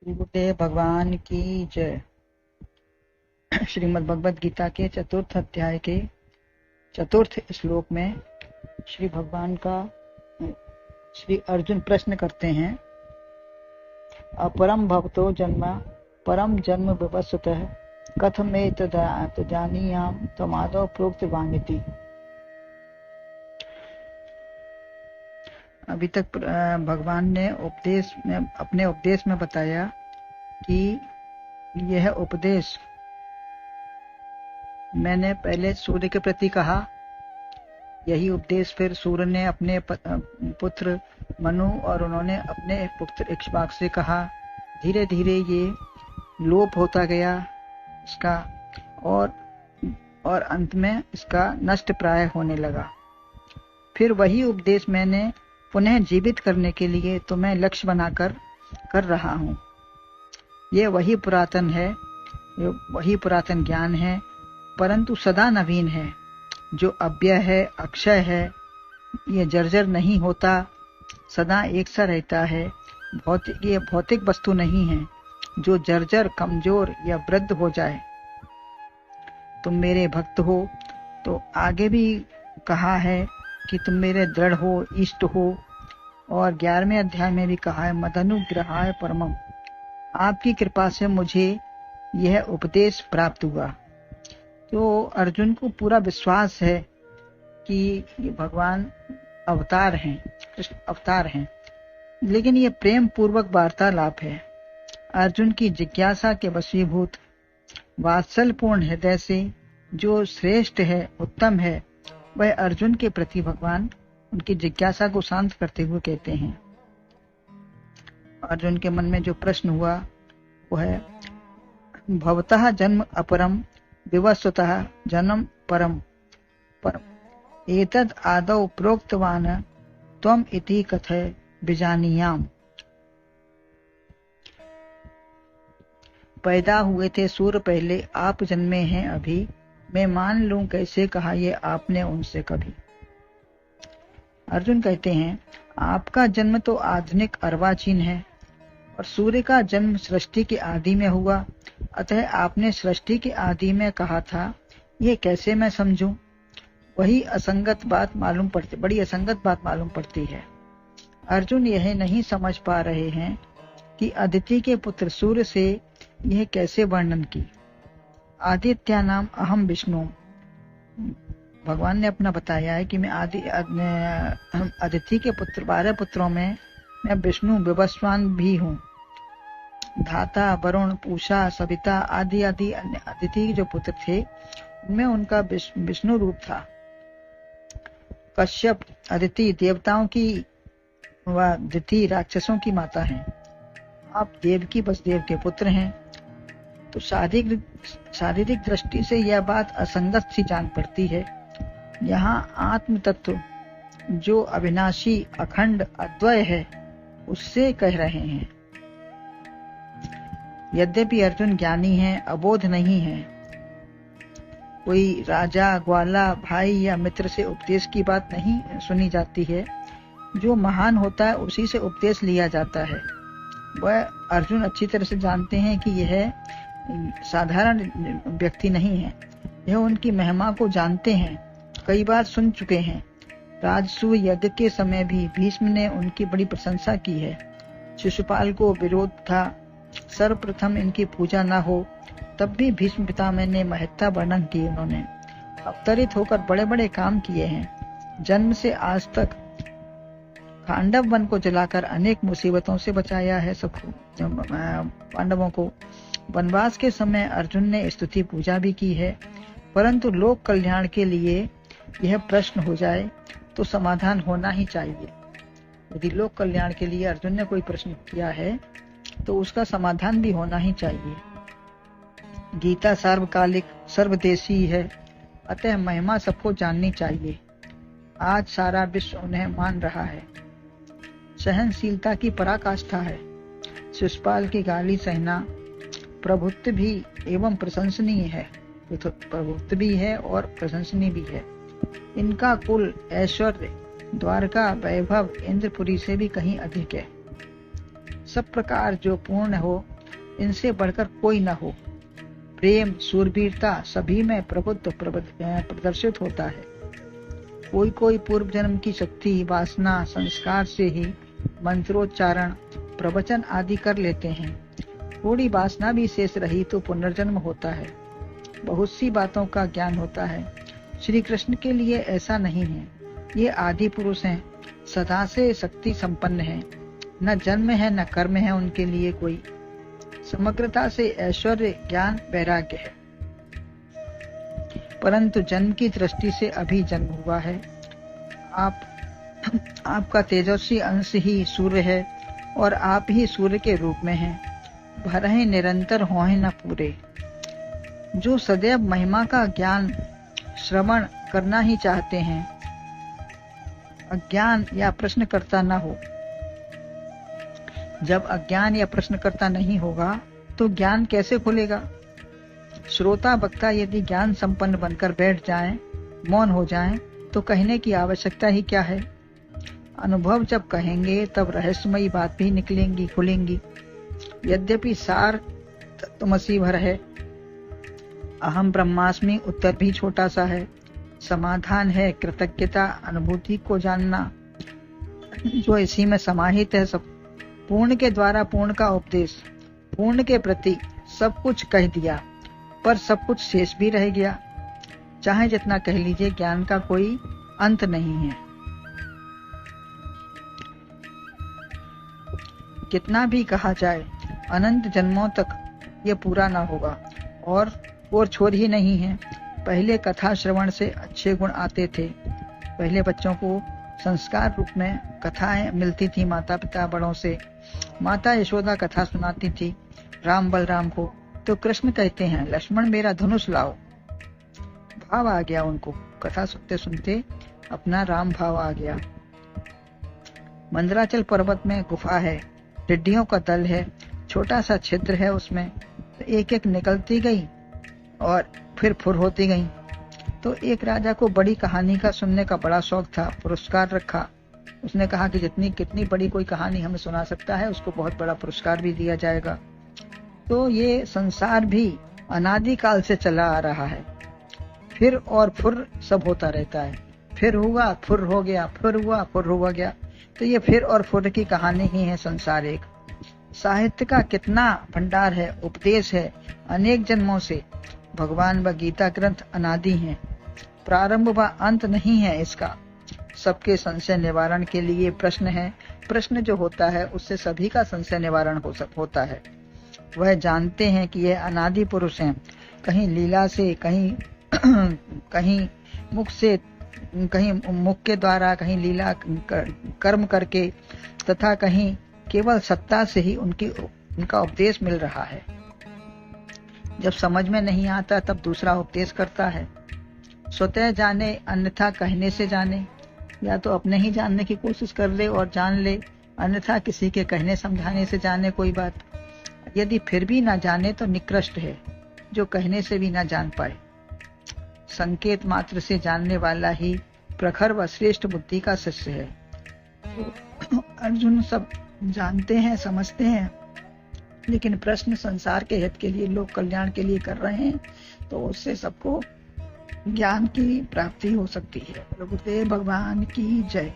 गुरुदेव भगवान की जय। श्रीमद् भगवद गीता के चतुर्थ अध्याय के चतुर्थ श्लोक में श्री भगवान का श्री अर्जुन प्रश्न करते हैं। अपरम भवतो जन्म परम जन्म विवस्वतः कथमेतद्जानीयाम त्वमादौ प्रोक्तवानिति। अभी तक भगवान ने अपने उपदेश में बताया कि यह उपदेश मैंने पहले सूर्य के प्रति कहा, यही उपदेश फिर सूर्य ने अपने पुत्र मनु और उन्होंने अपने पुत्र इक्ष्वाक से कहा। धीरे धीरे ये लोप होता गया इसका और अंत में इसका नष्ट प्राय होने लगा। फिर वही उपदेश मैंने पुनः जीवित करने के लिए तुम्हें लक्ष्य बनाकर कर रहा हूँ। ये वही पुरातन है, वही पुरातन ज्ञान है, परंतु सदा नवीन है, जो अव्यय है, अक्षय है। ये जर्जर नहीं होता, सदा एक सा रहता है। ये भौतिक वस्तु नहीं है जो जर्जर, कमजोर या वृद्ध हो जाए। तुम मेरे भक्त हो, तो आगे भी कहा है कि तुम मेरे दृढ़ हो, इष्ट हो, और 11वें अध्याय में भी कहा है मदनुग्रहाय परमम। आपकी कृपा से मुझे यह उपदेश प्राप्त हुआ। तो अर्जुन को पूरा विश्वास है कि ये भगवान अवतार हैं, कृष्ण अवतार हैं, लेकिन ये प्रेम पूर्वक वार्तालाप है। अर्जुन की जिज्ञासा के वशीभूत वात्सल्यपूर्ण हृदय से जो श्रेष्ठ है, उत्तम है, वह अर्जुन के प्रति भगवान उनकी जिज्ञासा को शांत करते हुए कहते हैं। अर्जुन के मन में जो प्रश्न हुआ वो है भवतः जन्म अपरम विवस्वतः जन्म परम एतद् आदौ प्रोक्तवान् त्वम् इति कथय बिजानीयाम। पैदा हुए थे सूर्य पहले, आप जन्मे हैं अभी, मैं मान लूं कैसे कहा ये आपने उनसे कभी। अर्जुन कहते हैं आपका जन्म तो आधुनिक अर्वाचीन है और सूर्य का जन्म सृष्टि के आदि में हुआ, अतः आपने सृष्टि के आदि में कहा था, ये कैसे मैं समझूं। वही असंगत बात मालूम पड़ती, बड़ी असंगत बात मालूम पड़ती है। अर्जुन यह नहीं समझ पा रहे हैं कि अदिति के पुत्र सूर्य से यह कैसे वर्णन की। आदित्य नाम अहम विष्णु, भगवान ने अपना बताया है कि मैं अदिति के पुत्र 12 पुत्रों में मैं विष्णु विवस्वान भी हूँ। धाता, वरुण, पूषा, सविता आदि आदि अन्य अदिति जो पुत्र थे उनमें उनका विष्णु रूप था। कश्यप अदिति ददेवताओं की व दिति राक्षसों की माता हैं। आप देवकी वसुदेव के पुत्र हैं। तो शारीरिक दृष्टि से यह बात असंगत सी जान पड़ती है। यहाँ आत्म तत्व जो अविनाशी, अखंड, अद्वय है उससे कह रहे हैं। यद्यपि अर्जुन ज्ञानी है, अबोध नहीं है। कोई राजा, ग्वाला, भाई या मित्र से उपदेश की बात नहीं सुनी जाती है। जो महान होता है उसी से उपदेश लिया जाता है। वह अर्जुन अच्छी तरह से जानते हैं कि यह साधारण व्यक्ति नहीं है, यह उनकी महिमा को जानते हैं, कई बार सुन चुके हैं। राजसूय यज्ञ के समय भी भीष्म ने उनकी बड़ी प्रशंसा की है। शिशुपाल को विरोध था, सर्वप्रथम इनकी पूजा न हो, तब भी भीष्म पितामह ने महत्ता वर्णन की। उन्होंने अवतरित होकर बड़े बड़े काम किए हैं। जन्म से आज तक खांडव वन को जलाकर अनेक मुसीबतों से बचाया है सबको, पांडवों को। वनवास के समय अर्जुन ने स्तुति पूजा भी की है। परंतु लोक कल्याण के लिए यह प्रश्न हो जाए तो समाधान होना ही चाहिए। यदि लोक कल्याण के लिए अर्जुन ने कोई प्रश्न किया है तो उसका समाधान भी होना ही चाहिए। गीता सार्वकालिक, सर्वदेशी है, अतः महिमा सबको जाननी चाहिए। आज सारा विश्व उन्हें मान रहा है। सहनशीलता की पराकाष्ठा है। शिशुपाल की गाली सहना प्रभुत्व भी एवं प्रशंसनीय है। तो प्रभुत्व भी है और प्रशंसनीय भी है। इनका कुल, ऐश्वर्य, द्वारका, वैभव इंद्रपुरी से भी कहीं अधिक है। सब प्रकार जो पूर्ण हो इनसे बढ़कर कोई न हो। प्रेम सूरवीरता सभी में प्रदर्शित होता है। कोई कोई पूर्व जन्म की शक्ति वासना संस्कार से ही मंत्रोच्चारण प्रवचन आदि कर लेते हैं। थोड़ी वासना भी शेष रही तो पुनर्जन्म होता है। बहुत सी बातों का ज्ञान होता है। श्री कृष्ण के लिए ऐसा नहीं है। ये आदि पुरुष हैं, सदा से शक्ति संपन्न है, न जन्म है न कर्म है उनके लिए कोई। समग्रता से ऐश्वर्य ज्ञान वैराग्य है, परंतु जन्म की दृष्टि से अभी जन्म हुआ है। आपका तेजस्वी अंश ही सूर्य है और आप ही सूर्य के रूप में हैं। भरहि निरंतर हों न पूरे। जो सदैव महिमा का ज्ञान श्रवण करना ही चाहते हैं, अज्ञान या प्रश्नकर्ता न हो। जब अज्ञान या प्रश्नकर्ता नहीं होगा तो ज्ञान कैसे खुलेगा? श्रोता वक्ता यदि ज्ञान संपन्न बनकर बैठ जाएं, मौन हो जाएं, तो कहने की आवश्यकता ही क्या है? अनुभव जब कहेंगे तब रहस्यमयी बात भी निकलेंगी, खुलेंगी। यद्यपि सार तत्वमसि भर है, अहम ब्रह्मास्मि उत्तर भी छोटा सा है। समाधान है कृतज्ञता, अनुभूति को जानना, जो इसी में समाहित है। सब पूर्ण के द्वारा पूर्ण का उपदेश, पूर्ण के प्रति सब कुछ कह दिया, पर सब कुछ शेष भी रह गया। चाहे जितना कह लीजिए, ज्ञान का कोई अंत नहीं है। कितना भी कहा जाए, अनंत जन्मों तक ये पूरा ना होगा। और छोर ही नहीं है। पहले कथा श्रवण से अच्छे गुण आते थे। पहले बच्चों को संस्कार रूप में कथाएं मिलती थी माता पिता बड़ों से। माता यशोदा कथा सुनाती थी राम बलराम को, तो कृष्ण कहते हैं लक्ष्मण मेरा धनुष लाओ। भाव आ गया उनको, कथा सुनते सुनते अपना राम भाव आ गया। मंदराचल पर्वत में गुफा है, टिड्डियों का दल है, छोटा सा छिद्र है, उसमें एक एक निकलती गई और फिर फुर होती गई। तो एक राजा को बड़ी कहानी का सुनने का बड़ा शौक था, पुरस्कार रखा। उसने कहा कि कितनी बड़ी कोई कहानी हमें सुना सकता है, उसको बहुत बड़ा पुरस्कार भी दिया जाएगा। तो ये संसार भी अनादिकाल से चला आ रहा है, फिर और फुर सब होता रहता है। फिर हुआ फुर हो गया, फिर हुआ फुर हो गया। तो ये फिर और फुर की कहानी ही है संसार एक। साहित्य का कितना भंडार है, उपदेश है अनेक जन्मों से। भगवान व गीता ग्रंथ अनादि हैं, प्रारंभ व अंत नहीं है इसका। सबके संशय निवारण के लिए प्रश्न है। प्रश्न जो होता है उससे सभी का संशय निवारण होता है। वह जानते हैं कि यह अनादि पुरुष हैं, कहीं लीला से, कहीं मुख से, कहीं मुख के द्वारा, कहीं लीला कर्म करके, तथा कहीं केवल सत्ता से ही उनका उपदेश मिल रहा है। जब समझ में नहीं आता तब दूसरा उपदेश करता है। स्वतः जाने अन्यथा कहने से जाने। या तो अपने ही जानने की कोशिश कर ले और जान ले, अन्यथा किसी के कहने समझाने से जाने कोई बात। यदि फिर भी ना जाने तो निकृष्ट है जो कहने से भी ना जान पाए। संकेत मात्र से जानने वाला ही प्रखर व श्रेष्ठ बुद्धि का शिष्य है। तो अर्जुन सब जानते हैं, समझते हैं, लेकिन प्रश्न संसार के हित के लिए, लोक कल्याण के लिए कर रहे हैं, तो उससे सबको ज्ञान की प्राप्ति हो सकती है। प्रभुदेव भगवान की जय।